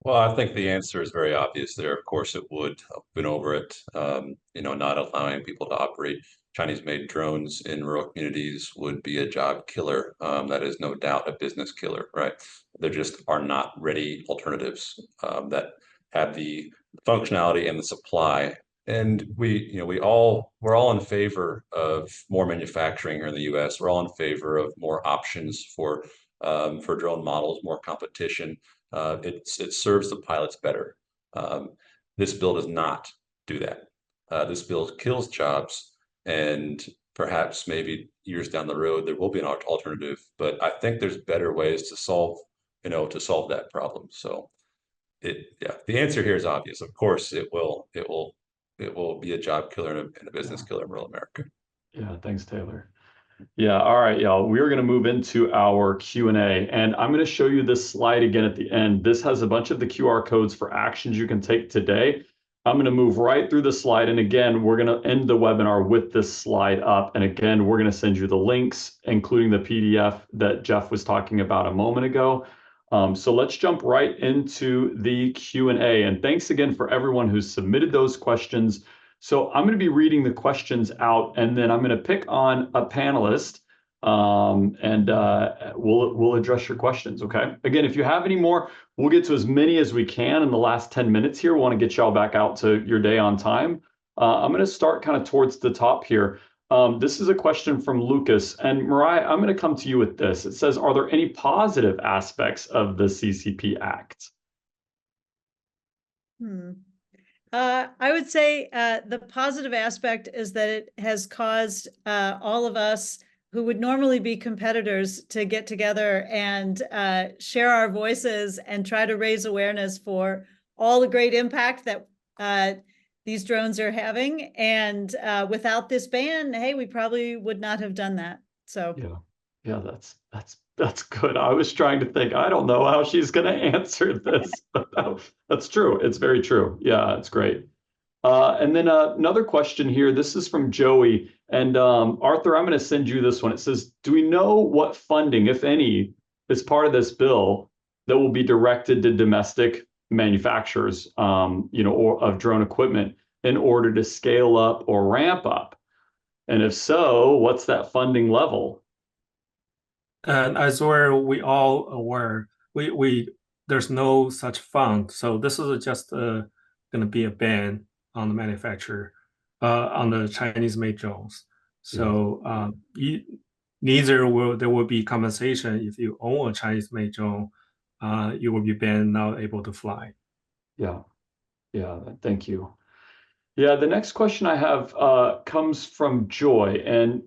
Well, I think the answer is very obvious there. Of course, it would. I've been over it. Not allowing people to operate Chinese-made drones in rural communities would be a job killer. That is no doubt a business killer, right? There just are not ready alternatives that have the functionality and the supply. And we're all in favor of more manufacturing here in the U.S. We're all in favor of more options for drone models, more competition. It serves the pilots better. This bill does not do that. This bill kills jobs, and perhaps maybe years down the road there will be an alternative. But I think there's better ways to solve that problem. So the answer here is obvious. Of course, it will be a job killer and a business killer in rural America. Yeah, thanks, Taylor. Yeah, all right, y'all. We're going to move into our Q&A, and I'm going to show you this slide again at the end. This has a bunch of the QR codes for actions you can take today. I'm going to move right through the slide, and again, we're going to end the webinar with this slide up, and again, we're going to send you the links, including the PDF that Jeff was talking about a moment ago. So let's jump right into the Q&A, and thanks again for everyone who submitted those questions. So I'm going to be reading the questions out, and then I'm going to pick on a panelist, and we'll address your questions, okay? Again, if you have any more, we'll get to as many as we can in the last 10 minutes here. We want to get y'all back out to your day on time. I'm going to start kind of towards the top here. This is a question from Lucas, and Mariah, I'm going to come to you with this. It says, are there any positive aspects of the CCP Act? I would say the positive aspect is that it has caused all of us who would normally be competitors to get together and share our voices and try to raise awareness for all the great impact that these drones are having. And without this ban, hey, we probably would not have done that. So yeah, that's good. I was trying to think, I don't know how she's going to answer this, but that's true. It's very true. Yeah, it's great. And then another question here. This is from Joey. And Arthur, I'm going to send you this one. It says, do we know what funding, if any, is part of this bill that will be directed to domestic manufacturers, or of drone equipment in order to scale up or ramp up? And if so, what's that funding level? And as we all aware, we there's no such fund. So this is just going to be a ban on the manufacturer on the Chinese-made drones. So there will be compensation if you own a Chinese-made drone. You will be banned, not able to fly. Yeah, thank you. Yeah, the next question I have comes from Joy, and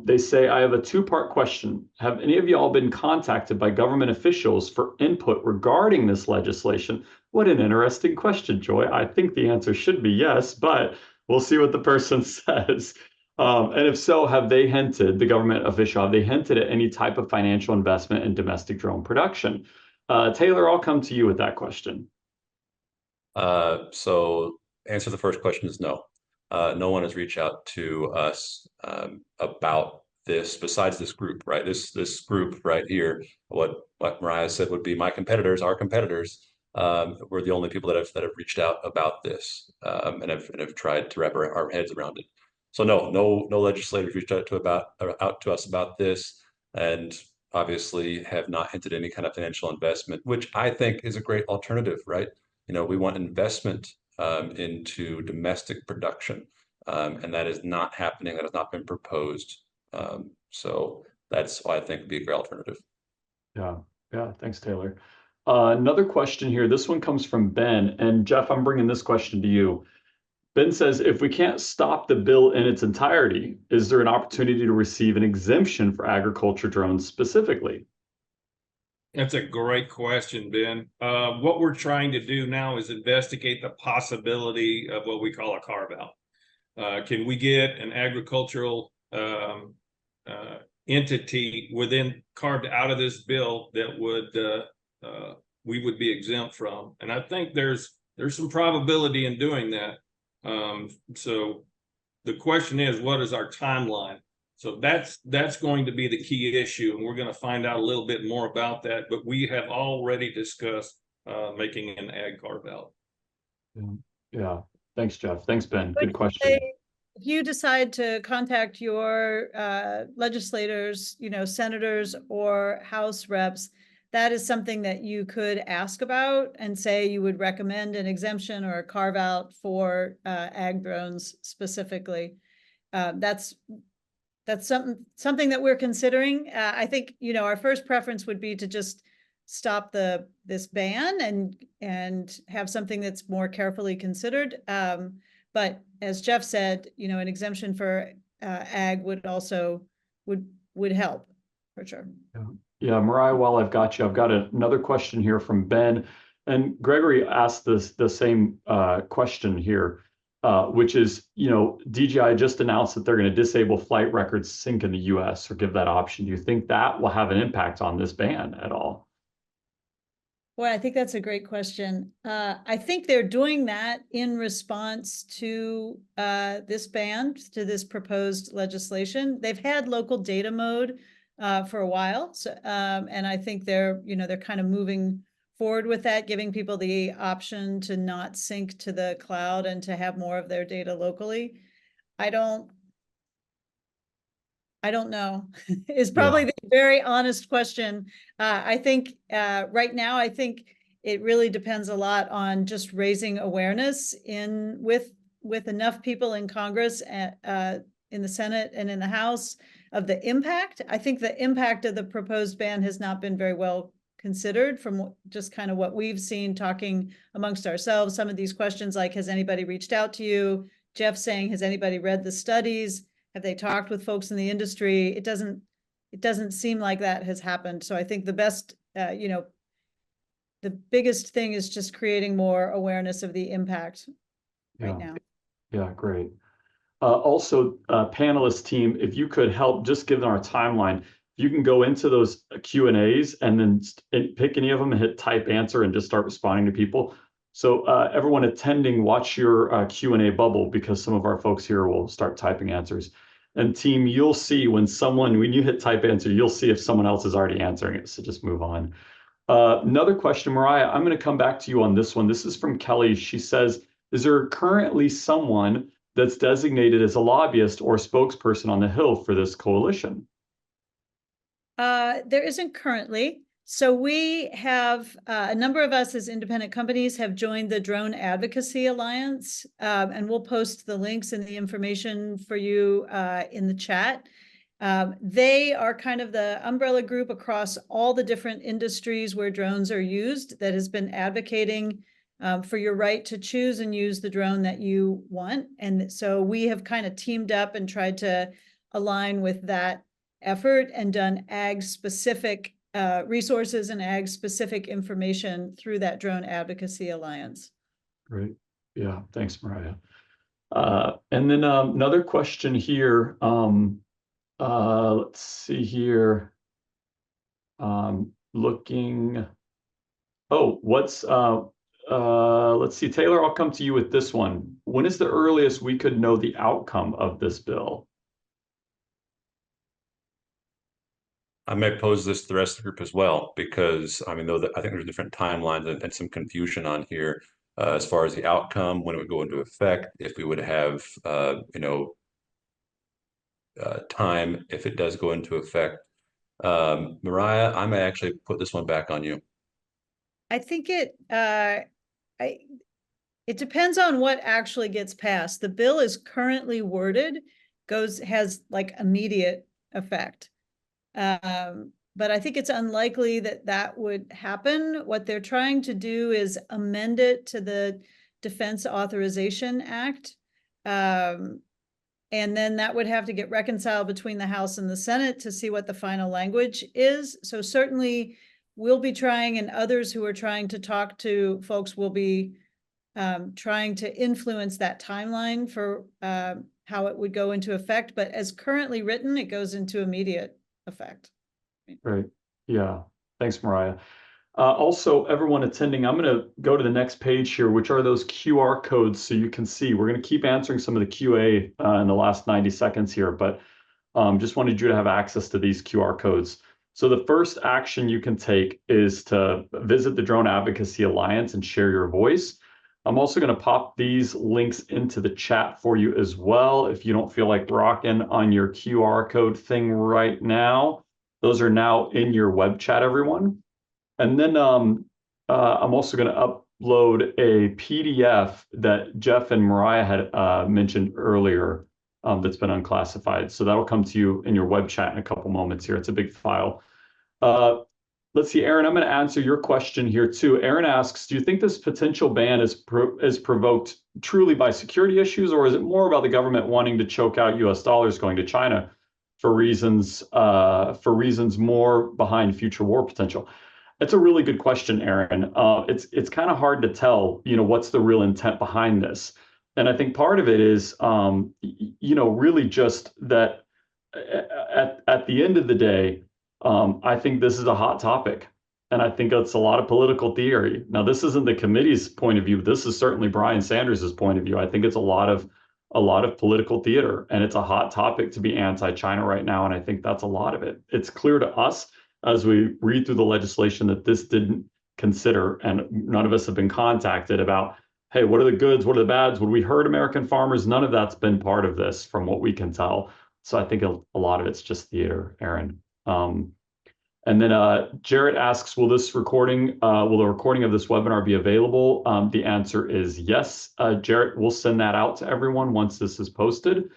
they say, I have a two-part question. Have any of y'all been contacted by government officials for input regarding this legislation? What an interesting question, Joy. I think the answer should be yes, but we'll see what the person says. And if so, have they hinted, the government official, have they hinted at any type of financial investment in domestic drone production? Taylor, I'll come to you with that question. So answer the first question is no. No one has reached out to us about this besides this group, right? This group right here, what Mariah said would be my competitors, our competitors. We're the only people that have reached out about this and have tried to wrap our heads around it. So no legislators reached out to us about this, and obviously have not hinted any kind of financial investment, which I think is a great alternative, right? We want investment into domestic production, and that is not happening. That has not been proposed. So that's why I think would be a great alternative. Yeah. Thanks, Taylor. Another question here. This one comes from Ben, and Jeff, I'm bringing this question to you. Ben says, if we can't stop the bill in its entirety, is there an opportunity to receive an exemption for agriculture drones specifically? That's a great question, Ben. What we're trying to do now is investigate the possibility of what we call a carve-out. Can we get an agricultural entity carved out of this bill that we would be exempt from? And I think there's some probability in doing that. So the question is, what is our timeline? So that's going to be the key issue, and we're going to find out a little bit more about that. But we have already discussed making an ag carve out. Yeah, thanks, Jeff. Thanks, Ben. Good question. If you decide to contact your legislators, senators or House reps, that is something that you could ask about and say you would recommend an exemption or a carve out for ag drones specifically. That's something that we're considering. I think, our first preference would be to just stop this ban and have something that's more carefully considered. But as Jeff said, an exemption for ag would also would help for sure. Yeah, Mariah, while I've got you, I've got another question here from Ben, and Gregory asked the same question here. Which is, DJI just announced that they're going to disable flight records sync in the US or give that option. Do you think that will have an impact on this ban at all? Well, I think that's a great question. I think they're doing that in response to this ban, to this proposed legislation. They've had local data mode for a while, so, and I think they're kind of moving forward with that, giving people the option to not sync to the cloud and to have more of their data locally. I don't know is probably the very honest question. I think right now, I think it really depends a lot on just raising awareness with enough people in Congress, in the Senate and in the House of the impact. I think the impact of the proposed ban has not been very well considered from just kind of what we've seen talking amongst ourselves. Some of these questions like, has anybody reached out to you? Jeff saying, has anybody read the studies? Have they talked with folks in the industry? It doesn't seem like that has happened. So I think the best, the biggest thing is just creating more awareness of the impact right now. Yeah, great. Also, panelist team, if you could help, just given our timeline, you can go into those Q&As and then pick any of them and hit type answer and just start responding to people. So everyone attending, watch your Q&A bubble, because some of our folks here will start typing answers. And team, you'll see when you hit type answer, you'll see if someone else is already answering it. So just move on. Another question, Mariah, I'm going to come back to you on this one. This is from Kelly. She says, is there currently someone that's designated as a lobbyist or spokesperson on the Hill for this coalition? There isn't currently. So we have a number of us as independent companies have joined the Drone Advocacy Alliance, and we'll post the links and the information for you in the chat. They are kind of the umbrella group across all the different industries where drones are used that has been advocating for your right to choose and use the drone that you want. And so we have kind of teamed up and tried to align with that effort and done ag-specific resources and ag-specific information through that Drone Advocacy Alliance. Great. Yeah, thanks, Mariah. And then another question here. Let's see here. Looking. Oh, let's see, Taylor, I'll come to you with this one. When is the earliest we could know the outcome of this bill? I may pose this to the rest of the group as well, because I mean, I think there's different timelines and some confusion on here as far as the outcome, when it would go into effect, if we would have, time if it does go into effect. Mariah, I may actually put this one back on you. I think it depends on what actually gets passed. The bill is currently worded, has like immediate effect. But I think it's unlikely that would happen. What they're trying to do is amend it to the Defense Authorization Act. And then that would have to get reconciled between the House and the Senate to see what the final language is. So certainly we'll be trying, and others who are trying to talk to folks will be trying to influence that timeline for how it would go into effect. But as currently written, it goes into immediate effect. Right. Yeah. Thanks, Mariah. Also, everyone attending, I'm going to go to the next page here, which are those QR codes so you can see. We're going to keep answering some of the QA in the last 90 seconds here, but just wanted you to have access to these QR codes. So the first action you can take is to visit the Drone Advocacy Alliance and share your voice. I'm also going to pop these links into the chat for you as well. If you don't feel like rocking on your QR code thing right now, those are now in your web chat, everyone. And then I'm also going to upload a PDF that Jeff and Mariah had mentioned earlier that's been unclassified. So that'll come to you in your web chat in a couple moments here. It's a big file. Let's see, Aaron, I'm going to answer your question here too. Aaron asks, do you think this potential ban is provoked truly by security issues, or is it more about the government wanting to choke out US dollars going to China for reasons more behind future war potential? That's a really good question, Aaron. It's kind of hard to tell, what's the real intent behind this. And I think part of it is, really just that at the end of the day, I think this is a hot topic, and I think it's a lot of political theory. Now, this isn't the committee's point of view. This is certainly Brian Sanders's point of view. I think it's a lot of political theater, and it's a hot topic to be anti-China right now, and I think that's a lot of it. It's clear to us as we read through the legislation that this didn't consider, and none of us have been contacted about, hey, what are the goods, what are the bads, would we hurt American farmers? None of that's been part of this from what we can tell. So I think a lot of it's just theater, Aaron. And then Jarrett asks, will the recording of this webinar be available? The answer is yes. Jarrett, we'll send that out to everyone once this is posted.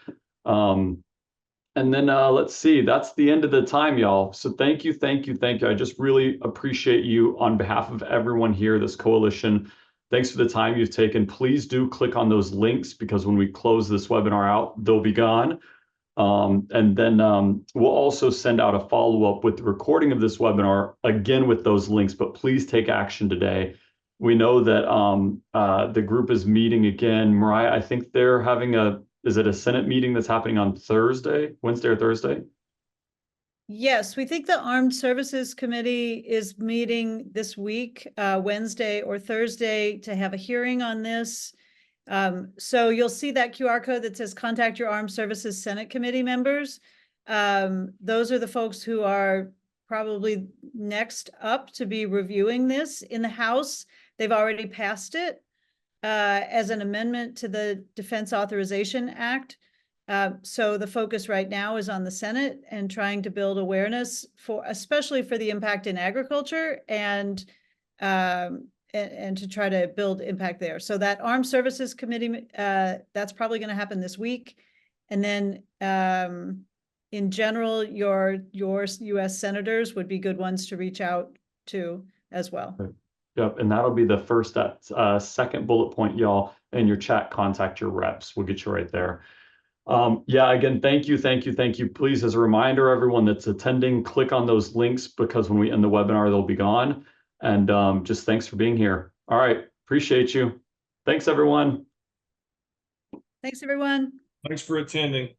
And then let's see, that's the end of the time, y'all. So thank you. I just really appreciate you on behalf of everyone here, this coalition. Thanks for the time you've taken. Please do click on those links, because when we close this webinar out, they'll be gone. And then we'll also send out a follow-up with the recording of this webinar, again with those links, but please take action today. We know that the group is meeting again. Mariah, I think they're having is it a Senate meeting that's happening on Wednesday or Thursday? Yes, we think the Armed Services Committee is meeting this week, Wednesday or Thursday, to have a hearing on this. So you'll see that QR code that says contact your Armed Services Senate Committee members. Those are the folks who are probably next up to be reviewing this. In the House, they've already passed it as an amendment to the Defense Authorization Act. So the focus right now is on the Senate and trying to build awareness for, especially for the impact in agriculture and to try to build impact there. So that Armed Services Committee, that's probably going to happen this week. And then in general, your US senators would be good ones to reach out to as well. Yep, and that'll be the first, second bullet point, y'all. In your chat, contact your reps. We'll get you right there. Yeah, again, thank you. Please, as a reminder, everyone that's attending, click on those links because when we end the webinar, they'll be gone. And just thanks for being here. All right, appreciate you. Thanks, everyone. Thanks, everyone. Thanks for attending.